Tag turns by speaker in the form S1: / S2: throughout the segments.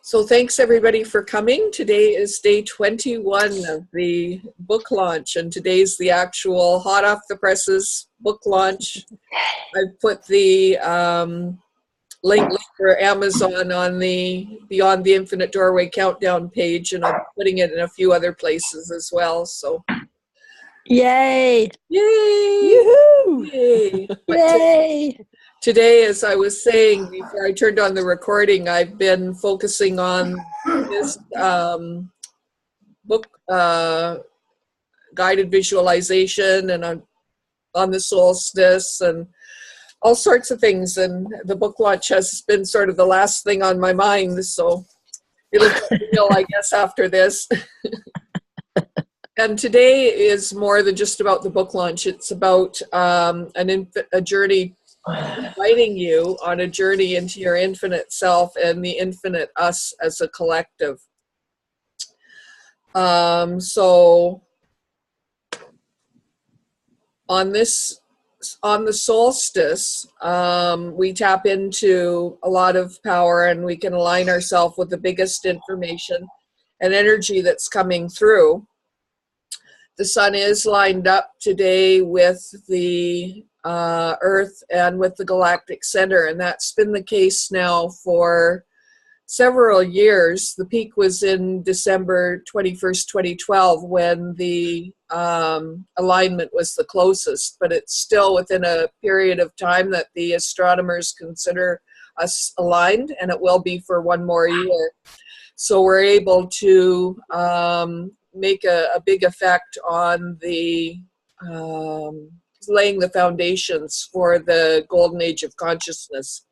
S1: So thanks everybody for coming. Today is day 21 of the book launch, and today's the actual hot off the presses book launch. I've put the link for Amazon on the Beyond the Infinite Doorway countdown page, and I'm putting it in a few other places as well. So
S2: yay!
S1: Yay!
S2: Yoo-hoo!
S1: Yay!
S2: Yay!
S1: Today, as I was saying before I turned on the recording, I've been focusing on this book guided visualization and on the solstice and all sorts of things. And the book launch has been sort of the last thing on my mind. So it'll be real, I guess, after this. And today is more than just about the book launch. It's about a journey, inviting you on a journey into your infinite self and the infinite us as a collective. So on the solstice, we tap into a lot of power, and we can align ourselves with the biggest information and energy that's coming through. The sun is lined up today with the Earth and with the galactic center, and that's been the case now for several years. The peak was in December 21st, 2012, when the alignment was the closest, but it's still within a period of time that the astronomers consider us aligned, and it will be for one more year. So we're able to make a big effect on the laying the foundations for the golden age of consciousness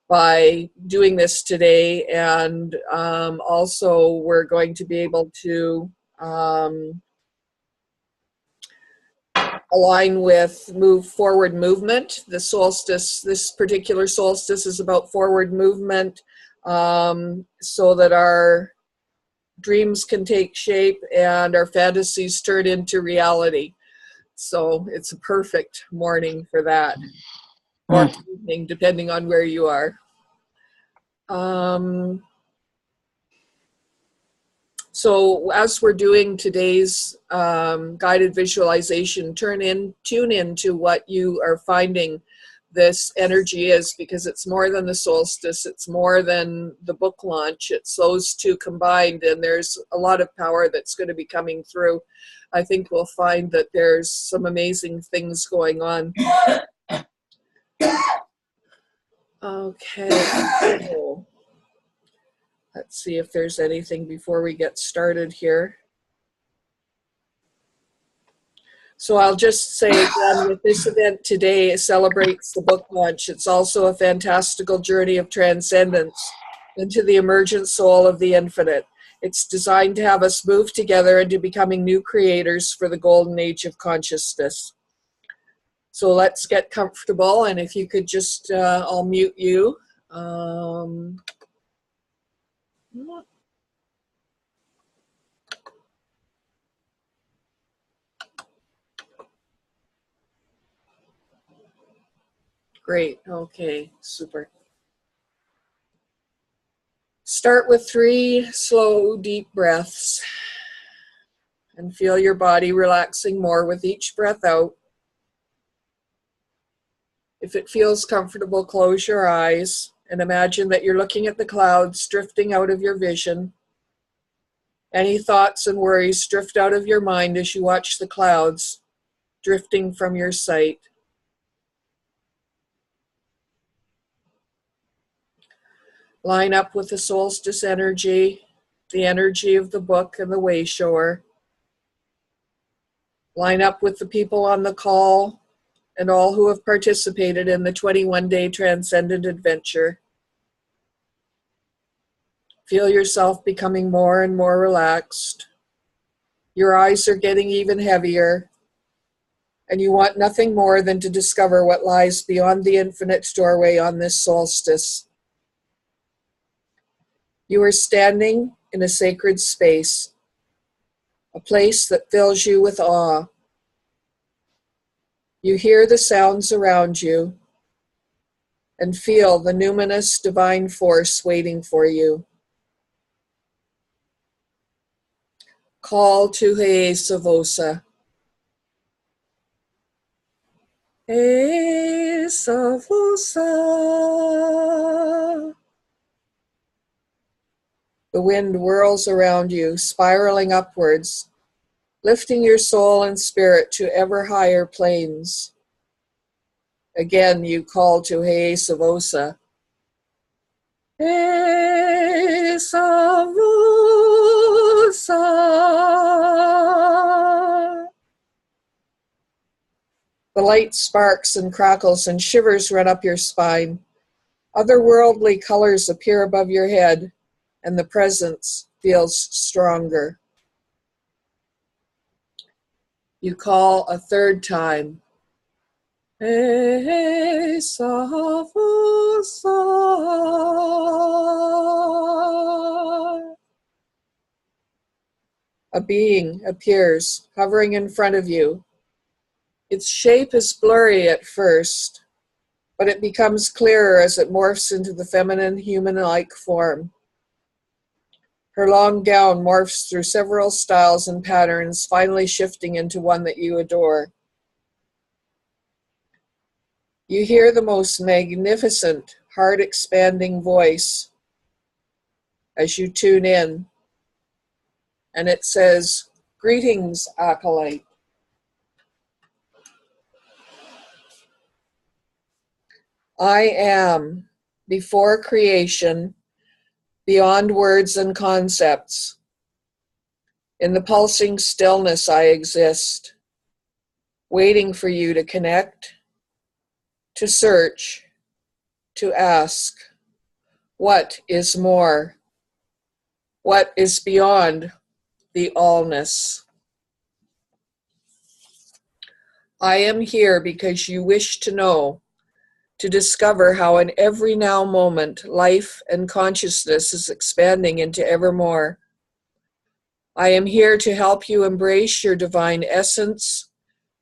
S1: by doing this today. And also we're going to be able to align with forward movement. The solstice, this particular solstice, is about forward movement, so that our dreams can take shape and our fantasies turn into reality. So it's a perfect morning for that, or evening, depending on where you are. So as we're doing today's guided visualization, tune into what you are finding this energy is, because it's more than the solstice, it's more than the book launch, it's those two combined, and there's a lot of power that's going to be coming through. I think we'll find that there's some amazing things going on. Okay, so let's see if there's anything before we get started here. So I'll just say again, with this event today, it celebrates the book launch. It's also a fantastical journey of transcendence into the emergent soul of the infinite. It's designed to have us move together into becoming new creators for the golden age of consciousness. So let's get comfortable, and if you could just, I'll mute you. Great, okay, super. Start with 3 slow, deep breaths, and feel your body relaxing more with each breath out. If it feels comfortable, close your eyes and imagine that you're looking at the clouds drifting out of your vision. Any thoughts and worries drift out of your mind as you watch the clouds drifting from your sight. Line up with the solstice energy, the energy of the book and the way shower. Line up with the people on the call and all who have participated in the 21-day transcendent adventure. Feel yourself becoming more and more relaxed. Your eyes are getting even heavier, and you want nothing more than to discover what lies beyond the infinite doorway on this solstice. You are standing in a sacred space, a place that fills you with awe. You hear the sounds around you and feel the numinous divine force waiting for you. Call to He Savosa. He Savosa. The wind whirls around you, spiraling upwards, lifting your soul and spirit to ever higher planes. Again, you call to He Savosa. He Savosa. The light sparks and crackles and shivers run up your spine. Otherworldly colors appear above your head, and the presence feels stronger. You call a third time. He Savosa. A being appears, hovering in front of you. Its shape is blurry at first, but it becomes clearer as it morphs into the feminine, human-like form. Her long gown morphs through several styles and patterns, finally shifting into one that you adore. You hear the most magnificent, heart-expanding voice as you tune in, and it says, "Greetings, Acolyte. I am, before creation, beyond words and concepts. In the pulsing stillness I exist, waiting for you to connect, to search, to ask, what is more? What is beyond the allness? I am here because you wish to know, to discover how in every now moment life and consciousness is expanding into evermore. I am here to help you embrace your divine essence,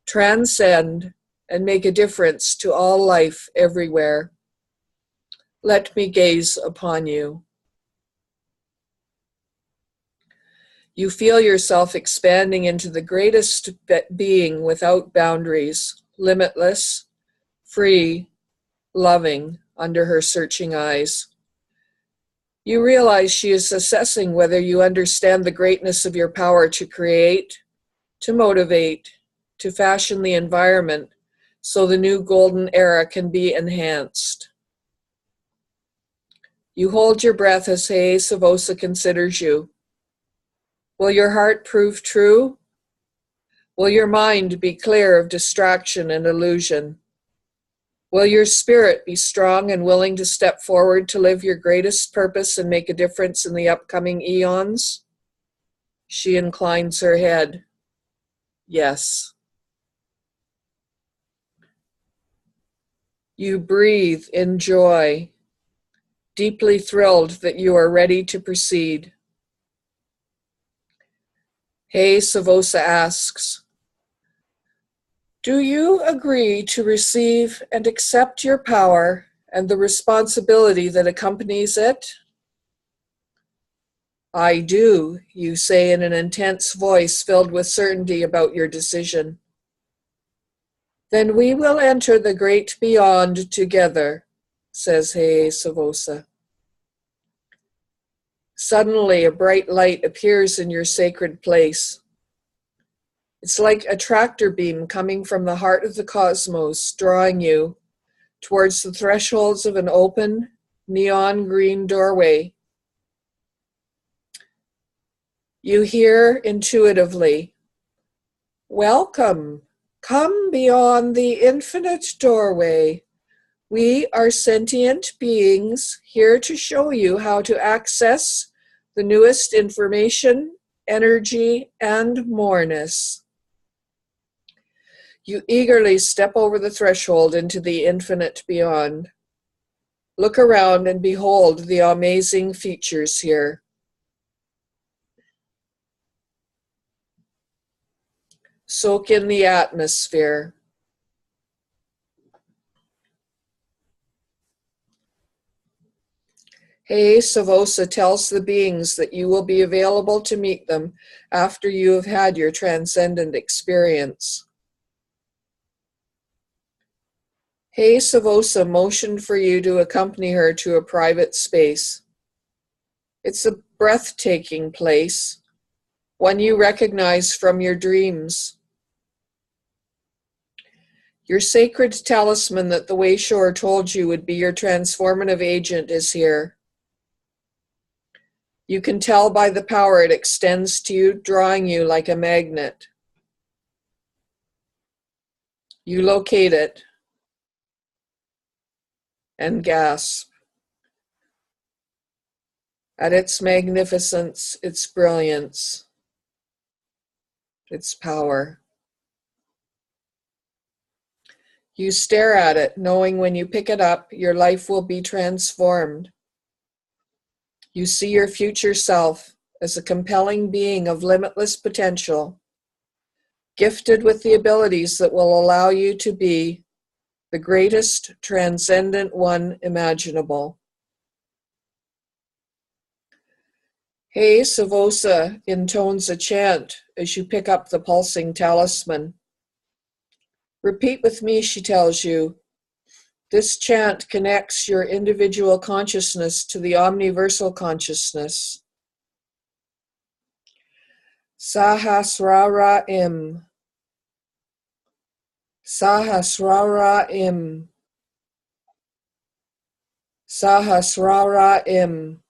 S1: transcend, and make a difference to all life everywhere. Let me gaze upon you." You feel yourself expanding into the greatest being without boundaries, limitless, free, loving under her searching eyes. You realize she is assessing whether you understand the greatness of your power to create, to motivate, to fashion the environment so the new golden era can be enhanced. You hold your breath as He Savosa considers you. Will your heart prove true? Will your mind be clear of distraction and illusion? Will your spirit be strong and willing to step forward to live your greatest purpose and make a difference in the upcoming eons? She inclines her head. Yes. You breathe in joy, deeply thrilled that you are ready to proceed. He Savosa asks, "Do you agree to receive and accept your power and the responsibility that accompanies it?" "I do," you say in an intense voice filled with certainty about your decision. "Then we will enter the great beyond together," says He Savosa. Suddenly, a bright light appears in your sacred place. It's like a tractor beam coming from the heart of the cosmos, drawing you towards the thresholds of an open, neon green doorway. You hear intuitively, "Welcome, come beyond the infinite doorway. We are sentient beings here to show you how to access the newest information, energy, and moreness." You eagerly step over the threshold into the infinite beyond. Look around and behold the amazing features here. Soak in the atmosphere. Hey Savosa tells the beings that you will be available to meet them after you have had your transcendent experience. Hey Savosa motioned for you to accompany her to a private space. It's a breathtaking place, one you recognize from your dreams. Your sacred talisman that the Wayshore told you would be your transformative agent is here. You can tell by the power it extends to you, drawing you like a magnet. You locate it and gasp at its magnificence, its brilliance, its power. You stare at it, knowing when you pick it up, your life will be transformed. You see your future self as a compelling being of limitless potential, gifted with the abilities that will allow you to be the greatest transcendent one imaginable. Hey Savosa intones a chant as you pick up the pulsing talisman. Repeat with me, she tells you. This chant connects your individual consciousness to the omniversal consciousness. Sahasrara Im. Sahasrara Im. Sahasrara Im.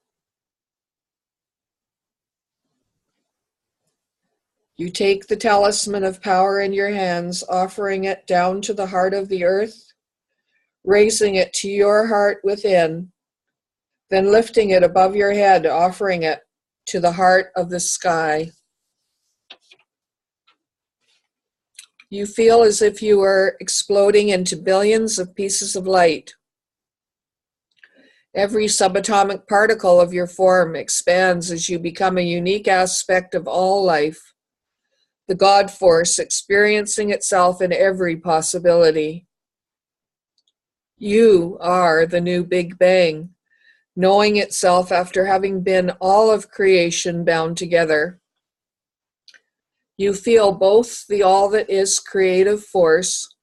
S1: You take the talisman of power in your hands, offering it down to the heart of the earth, raising it to your heart within, then lifting it above your head, offering it to the heart of the sky. You feel as if you are exploding into billions of pieces of light. Every subatomic particle of your form expands as you become a unique aspect of all life, the God force experiencing itself in every possibility. You are the new Big Bang, knowing itself after having been all of creation bound together. You feel both the all that is creative force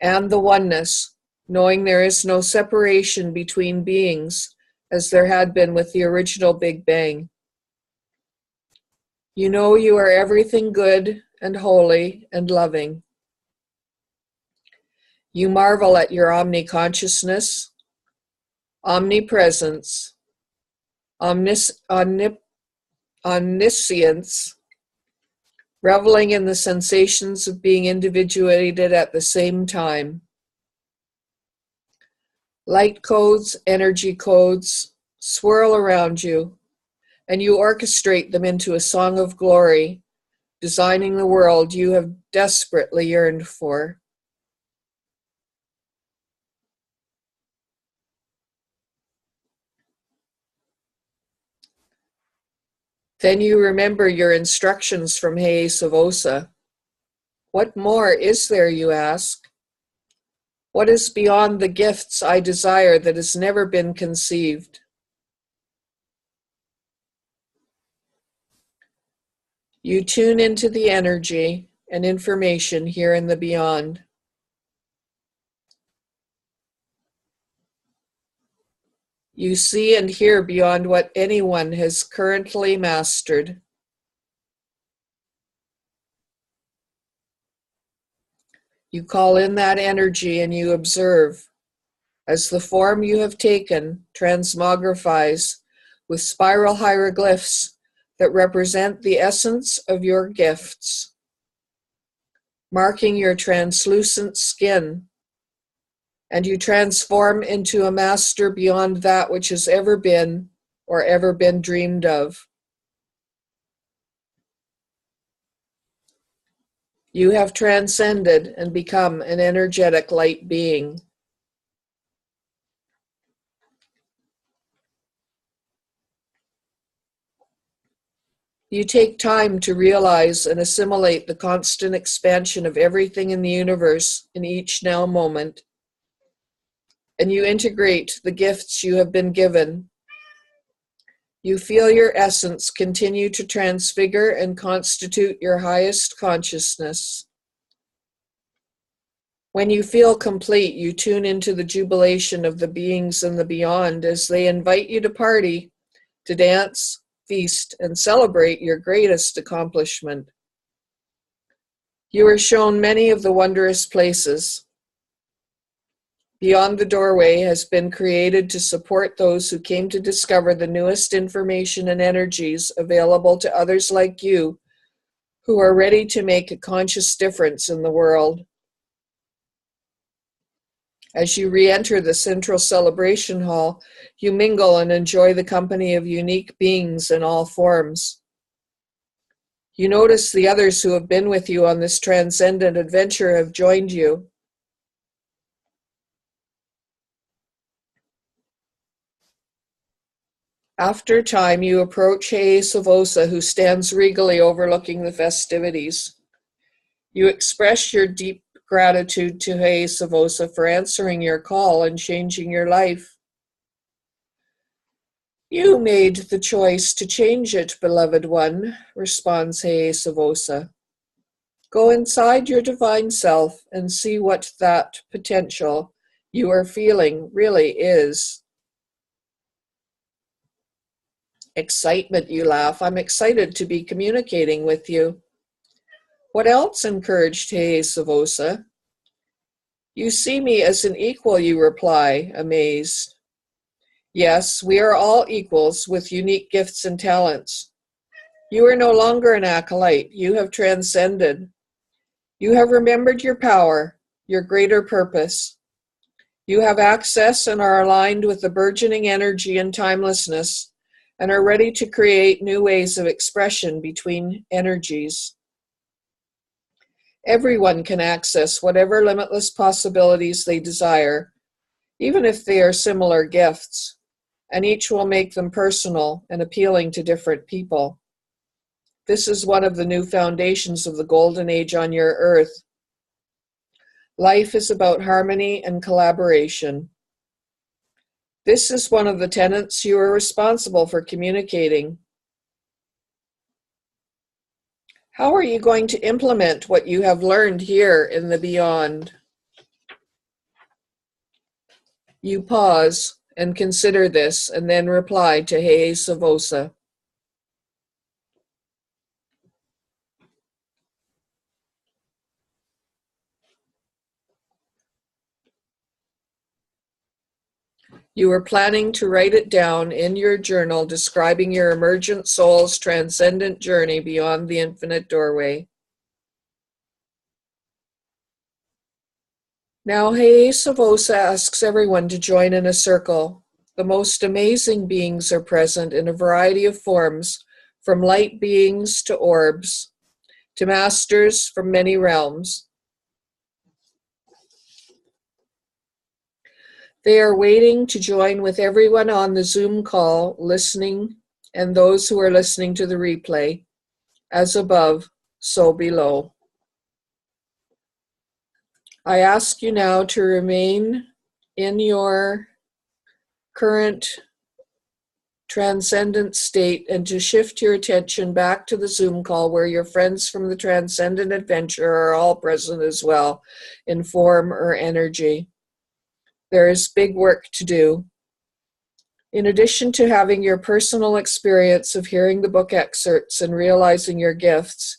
S1: and the oneness, knowing there is no separation between beings as there had been with the original Big Bang. You know you are everything good and holy and loving. You marvel at your omniconsciousness, omnipresence, omniscience, reveling in the sensations of being individuated at the same time. Light codes, energy codes swirl around you, and you orchestrate them into a song of glory, designing the world you have desperately yearned for. Then you remember your instructions from Hey Savosa. What more is there, you ask? What is beyond the gifts I desire that has never been conceived? You tune into the energy and information here in the beyond. You see and hear beyond what anyone has currently mastered. You call in that energy and you observe as the form you have taken transmogrifies with spiral hieroglyphs that represent the essence of your gifts, marking your translucent skin, and you transform into a master beyond that which has ever been or ever been dreamed of. You have transcended and become an energetic light being. You take time to realize and assimilate the constant expansion of everything in the universe in each now moment, and you integrate the gifts you have been given You feel your essence continue to transfigure and constitute your highest consciousness. When you feel complete, you tune into the jubilation of the beings in the beyond as they invite you to party, to dance, feast, and celebrate your greatest accomplishment. You are shown many of the wondrous places. Beyond the Doorway has been created to support those who came to discover the newest information and energies available to others like you who are ready to make a conscious difference in the world. As you re-enter the central celebration hall, you mingle and enjoy the company of unique beings in all forms. You notice the others who have been with you on this transcendent adventure have joined you. After a time, you approach Savosa, who stands regally overlooking the festivities. You express your deep gratitude to Savosa for answering your call and changing your life. You made the choice to change it, beloved one, responds Savosa. Go inside your divine self and see what that potential you are feeling really is. Excitement, you laugh. I'm excited to be communicating with you. What else? Encouraged Savosa. You see me as an equal, you reply, amazed. Yes, we are all equals with unique gifts and talents. You are no longer an acolyte. You have transcended. You have remembered your power, your greater purpose. You have access and are aligned with the burgeoning energy and timelessness and are ready to create new ways of expression between energies. Everyone can access whatever limitless possibilities they desire, even if they are similar gifts, and each will make them personal and appealing to different people. This is one of the new foundations of the golden age on your earth. Life is about harmony and collaboration. This is one of the tenets you are responsible for communicating. How are you going to implement what you have learned here in the beyond? You pause and consider this and then reply to Savosa. You are planning to write it down in your journal, describing your emergent soul's transcendent journey beyond the infinite doorway. Now, Savosa asks everyone to join in a circle. The most amazing beings are present in a variety of forms, from light beings to orbs, to masters from many realms. They are waiting to join with everyone on the Zoom call, listening, and those who are listening to the replay. As above, so below. I ask you now to remain in your current transcendent state and to shift your attention back to the Zoom call where your friends from the transcendent adventure are all present as well, in form or energy. There is big work to do. In addition to having your personal experience of hearing the book excerpts and realizing your gifts,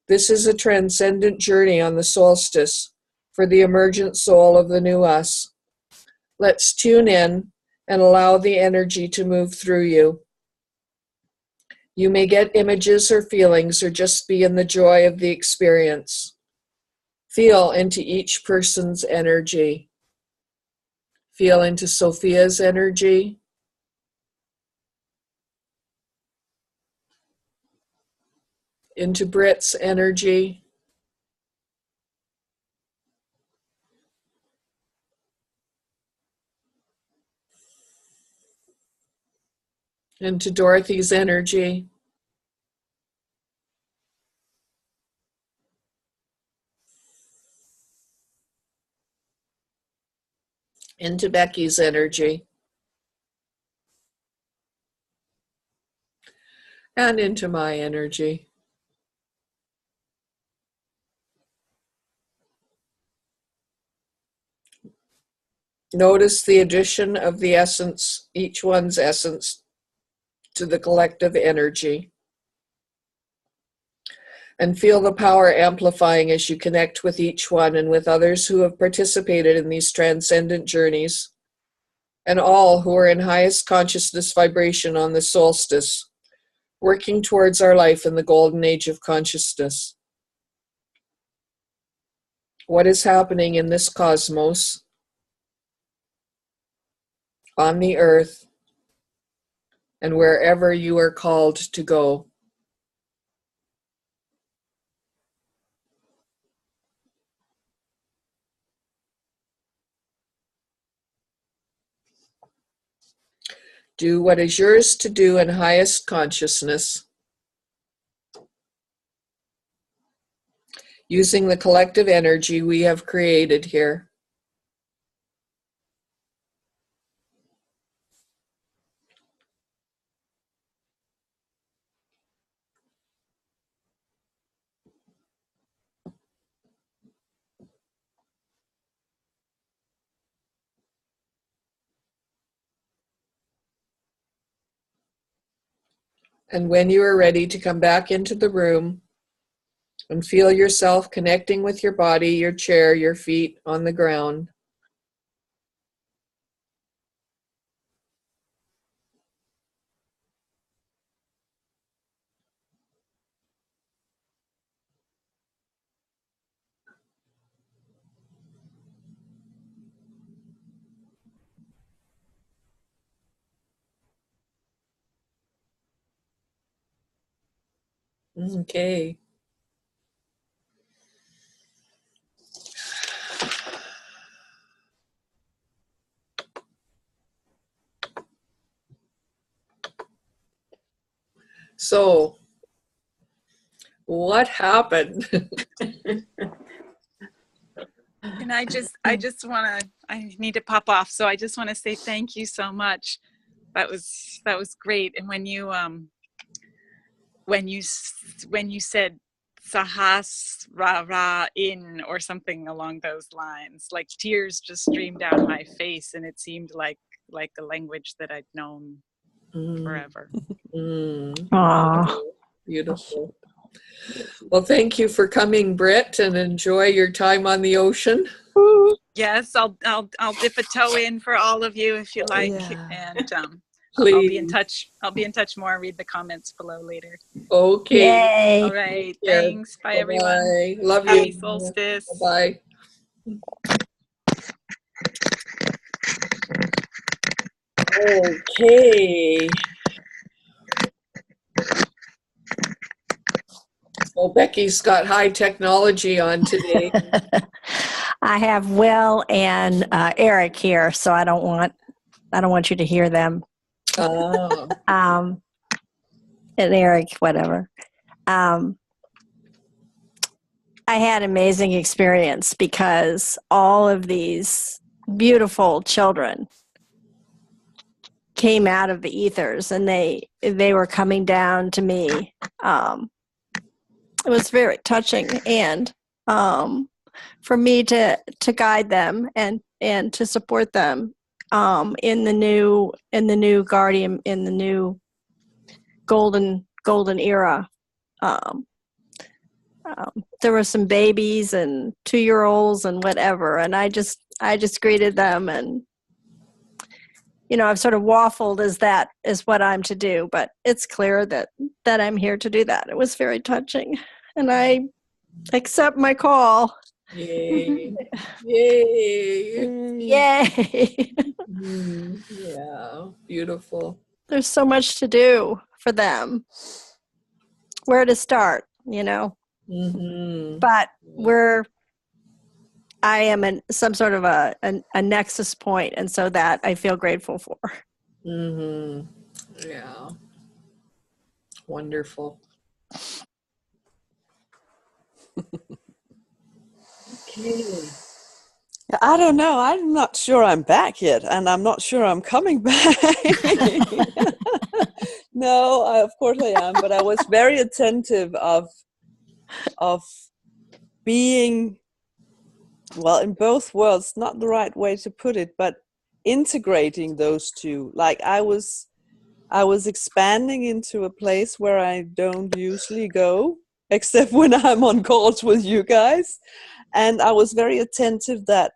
S1: this is a transcendent journey on the solstice for the emergent soul of the new us. Let's tune in and allow the energy to move through you. You may get images or feelings or just be in the joy of the experience. Feel into each person's energy. Feel into Sophia's energy. Into Britt's energy. Into Dorothy's energy. Into Becky's energy. and into my energy. Notice the addition of the essence, each one's essence, to the collective energy. And feel the power amplifying as you connect with each one and with others who have participated in these transcendent journeys, and all who are in highest consciousness vibration on the solstice, working towards our life in the golden age of consciousness. What is happening in this cosmos, on the earth, and wherever you are called to go? Do what is yours to do in highest consciousness, using the collective energy we have created here. And when you are ready to come back into the room and feel yourself connecting with your body, your chair, your feet on the ground. Okay. So, what happened?
S3: And I just want to, I need to pop off. So I just want to say thank you so much. That was great. And when you said Sahasrara in or something along those lines, like tears just streamed down my face, and it seemed like a language that I'd known forever.
S2: Aww.
S1: Beautiful. Well, thank you for coming, Britt, and enjoy your time on the ocean.
S3: Yes, I'll dip a toe in for all of you if you like, and I'll be in touch. I'll be in touch more. Read the comments below later.
S1: Okay.
S2: Yay.
S3: All right. Thanks. Bye, everyone.
S1: Love
S3: Happy
S1: you.
S3: solstice.
S1: Bye. Okay. Well, Becky's got high technology on today.
S2: I have Will and Eric here, so I don't want you to hear them.
S1: Oh.
S2: And Eric, whatever. I had an amazing experience because all of these beautiful children came out of the ethers, and they were coming down to me. It was very touching, and for me to guide them and to support them in the new guardian, in the new golden era. There were some babies and 2-year-olds and whatever, and I just greeted them, and I've sort of waffled as what I'm to do, but it's clear that I'm here to do that. It was very touching, and I accept my call.
S1: Yay. Yay.
S2: Yay.
S1: Yeah, beautiful.
S2: There's so much to do for them. Where to start, But I am some sort of a nexus point, and so that I feel grateful for.
S1: Yeah. Wonderful. Okay.
S4: I don't know. I'm not sure I'm back yet, and I'm not sure I'm coming back. No, of course I am, but I was very attentive of being, well, in both worlds, not the right way to put it, but integrating those two. Like I was expanding into a place where I don't usually go, except when I'm on calls with you guys. And I was very attentive that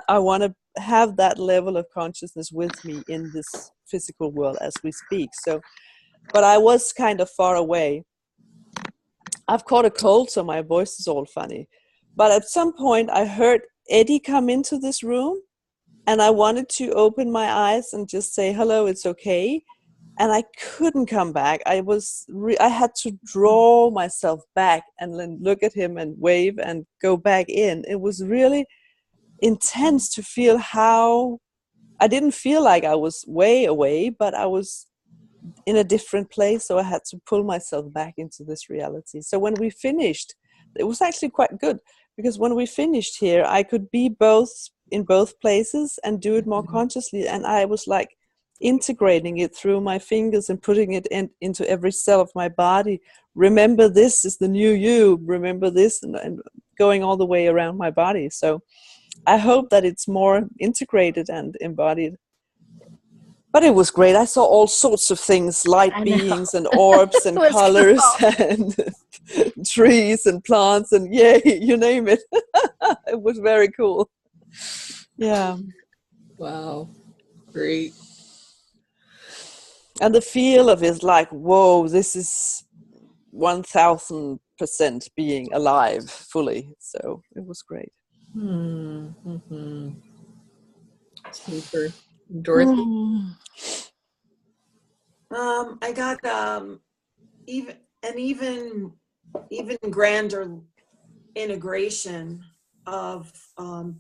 S4: I want to have that level of consciousness with me in this physical world as we speak. So, but I was kind of far away. I've caught a cold, so my voice is all funny. But at some point, I heard Eddie come into this room, and I wanted to open my eyes and just say, hello, it's okay. And I couldn't come back. I had to draw myself back and then look at him and wave and go back in. It was really intense to feel how I didn't feel like I was way away, but I was in a different place. So I had to pull myself back into this reality. So when we finished, it was actually quite good, because when we finished here, I could be in both places and do it more consciously. And I was like integrating it through my fingers and putting it into every cell of my body. Remember, this is the new you. Remember this, and going all the way around my body. So I hope that it's more integrated and embodied. But it was great. I saw all sorts of things, light beings and orbs and colors and trees and plants and yay, you name it. It was very cool. Yeah.
S1: Wow. Great.
S4: And the feel of it is like, whoa, this is 1000% being alive fully. So it was great.
S1: Mm-hmm. Super. Dorothy?
S5: I got even grander integration of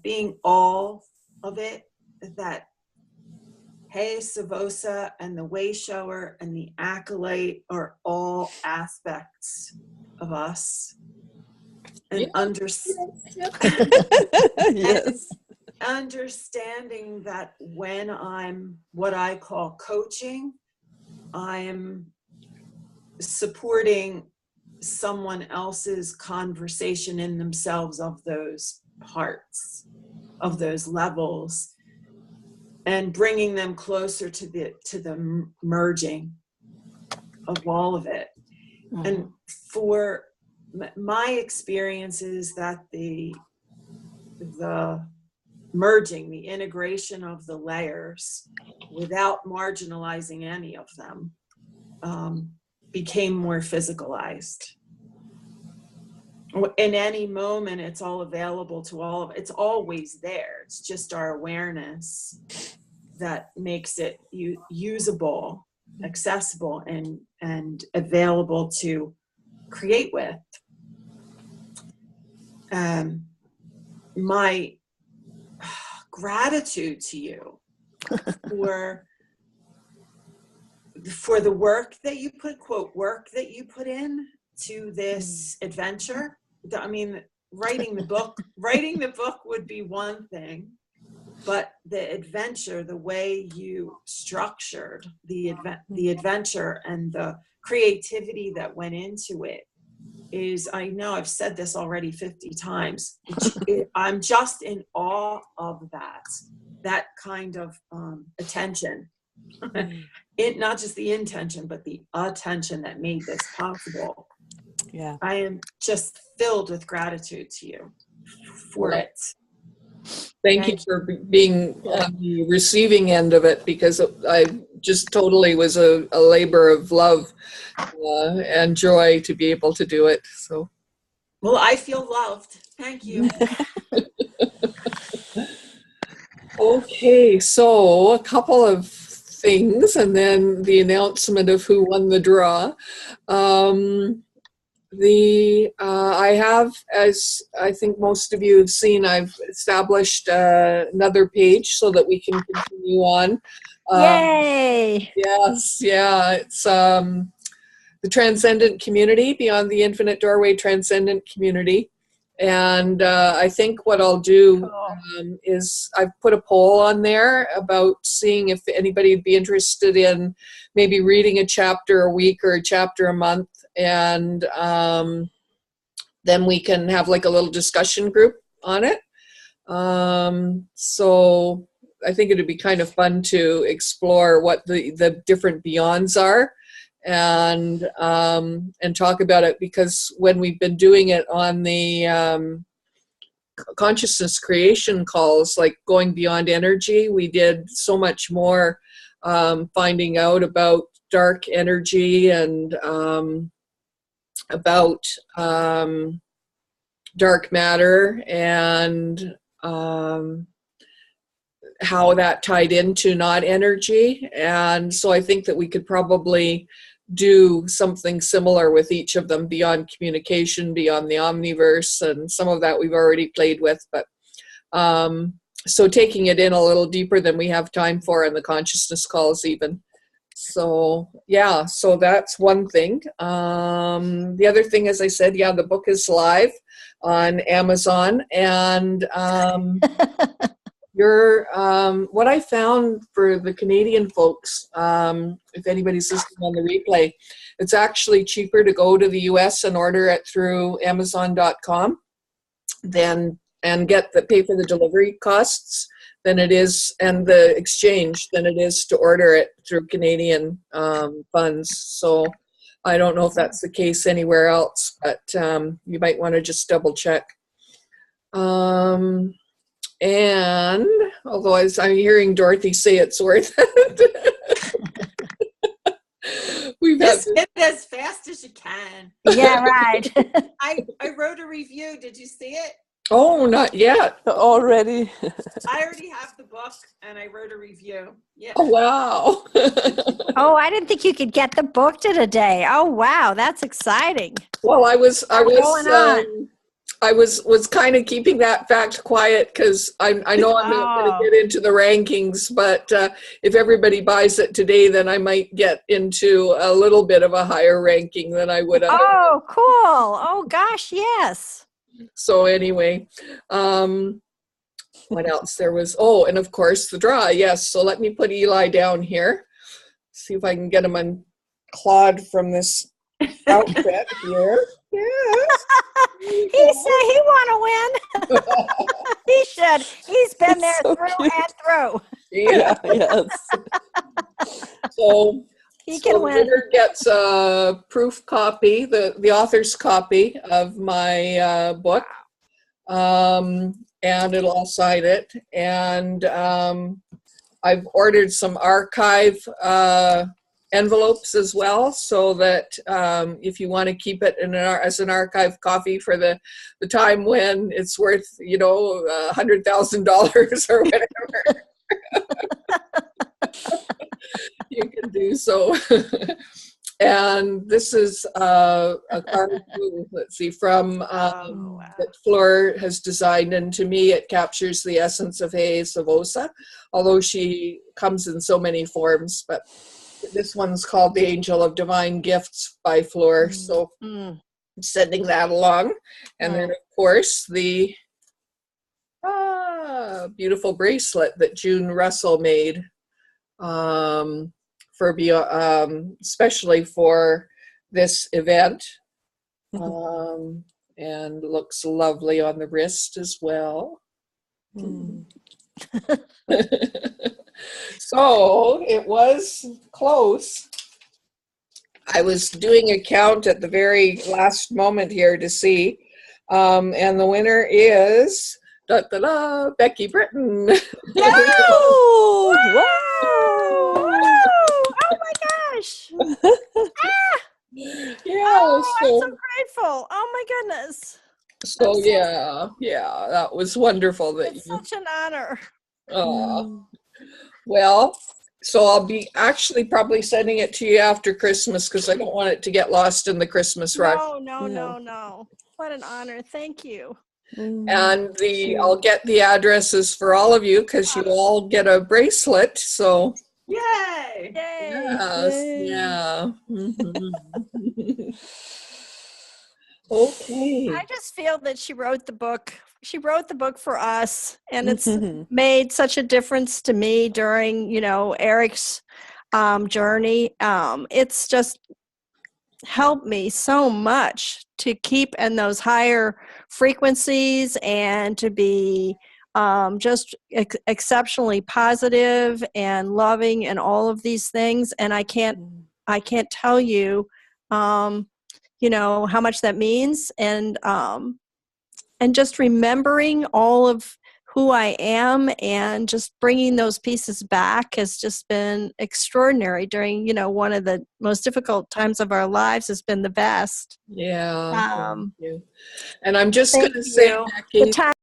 S5: being all of it. That Hey Savosa and the way shower and the acolyte are all aspects of us, and
S4: Yes.
S5: Understanding that when I'm what I call coaching, I am supporting someone else's conversation in themselves of those parts, of those levels, and bringing them closer to the merging of all of it. Mm-hmm. And for my experience is that the merging, the integration of the layers without marginalizing any of them, became more physicalized. In any moment, it's all available to all of it. It's always there. It's just our awareness that makes it usable, accessible, and available to create with. My gratitude to you for the work that you put in to this adventure. I mean, writing the book would be one thing, but the adventure, the way you structured the adventure and the creativity that went into it is, I know I've said this already 50 times. I'm just in awe of that kind of attention. It not just the intention, but the attention that made this possible. Yeah, I am just filled with gratitude to you for it.
S1: Thank you for being on the receiving end of it, because I just totally was a labor of love and joy to be able to do it. So,
S5: well, I feel loved. Thank you.
S1: Okay, so a couple of things, and then the announcement of who won the draw. I have, as I think most of you have seen, I've established another page so that we can continue on.
S2: Yay!
S1: Yes, yeah, it's the Transcendent Community, Beyond the Infinite Doorway Transcendent Community. And I think what I'll do
S2: Cool.
S1: is I've put a poll on there about seeing if anybody would be interested in maybe reading a chapter a week or a chapter a month. And then we can have like a little discussion group on it. So I think it'd be kind of fun to explore what the different beyonds are, and talk about it, because when we've been doing it on the consciousness creation calls, like going beyond energy, we did so much more finding out about dark energy and about dark matter, and how that tied into not energy. And so I think that we could probably do something similar with each of them, beyond communication, beyond the omniverse, and some of that we've already played with. But so taking it in a little deeper than we have time for in the consciousness calls even. So yeah, so that's one thing. The other thing, as I said, yeah, the book is live on Amazon, and what I found for the Canadian folks, if anybody's listening on the replay, it's actually cheaper to go to the US and order it through Amazon.com and pay for the delivery costs than it is, and the exchange, than it is to order it through Canadian funds. So I don't know if that's the case anywhere else, but you might want to just double check. And although I'm hearing Dorothy say it's worth it.
S5: Just hit it as fast as you can.
S2: Yeah, right.
S5: I wrote a review. Did you see it?
S1: Oh, not yet.
S4: Already.
S5: I already have the book, and I wrote a review. Yeah.
S1: Oh, wow.
S2: Oh, I didn't think you could get the book to today. Oh, wow, that's exciting.
S1: Well, I was
S2: going
S1: kind of keeping that fact quiet, because I know I'm not going to get into the rankings, but if everybody buys it today, then I might get into a little bit of a higher ranking than I would have.
S2: Oh, cool. Oh, gosh, yes.
S1: So anyway, what else there was? Oh, and of course the draw. Yes. So let me put Eli down here. See if I can get him unclawed from this outfit here. Yes.
S2: He said he want to win. He should. He's been there
S4: so
S2: through
S4: cute.
S2: and through.
S1: Yeah.
S4: Yes.
S1: So
S2: He
S1: the
S2: can win.
S1: winner gets a proof copy, the author's copy of my book, and I'll sign it. And I've ordered some archive envelopes as well, so that if you want to keep it as an archive copy for the time when it's worth, $100,000 or whatever, you can do so. And this is a card, let's see, from that Fleur has designed, and to me it captures the essence of Hayes Savosa, although she comes in so many forms. But this one's called The Angel of Divine Gifts by Fleur. So I'm sending that along. And then, of course, the beautiful bracelet that June Russell made, especially for this event, and looks lovely on the wrist as well. So it was close. I was doing a count at the very last moment here to see, and the winner is Becky Britton.
S4: Oh, wow.
S2: Oh my gosh.
S1: Yeah,
S2: I'm so grateful. Oh my goodness.
S1: So yeah, that was wonderful.
S2: It's such an honor.
S1: Well, so I'll be actually probably sending it to you after Christmas, because I don't want it to get lost in the Christmas rush.
S2: No. What an honor. Thank you.
S1: And I'll get the addresses for all of you, because you all get a bracelet. So
S5: Yay!
S1: yes, yeah. Okay.
S2: I just feel that she wrote the book. She wrote the book for us, and it's
S4: Mhm.
S2: made such a difference to me during, Eric's journey. It's just helped me so much to keep in those higher frequencies and to be just exceptionally positive and loving and all of these things. And I can't tell you, how much that means. And just remembering all of who I am and just bringing those pieces back has just been extraordinary during, one of the most difficult times of our lives has been the best.
S1: Yeah. Thank
S2: Um,
S1: you. And I'm just
S2: Thank
S1: going to say,
S2: you. The
S1: Becky,
S2: time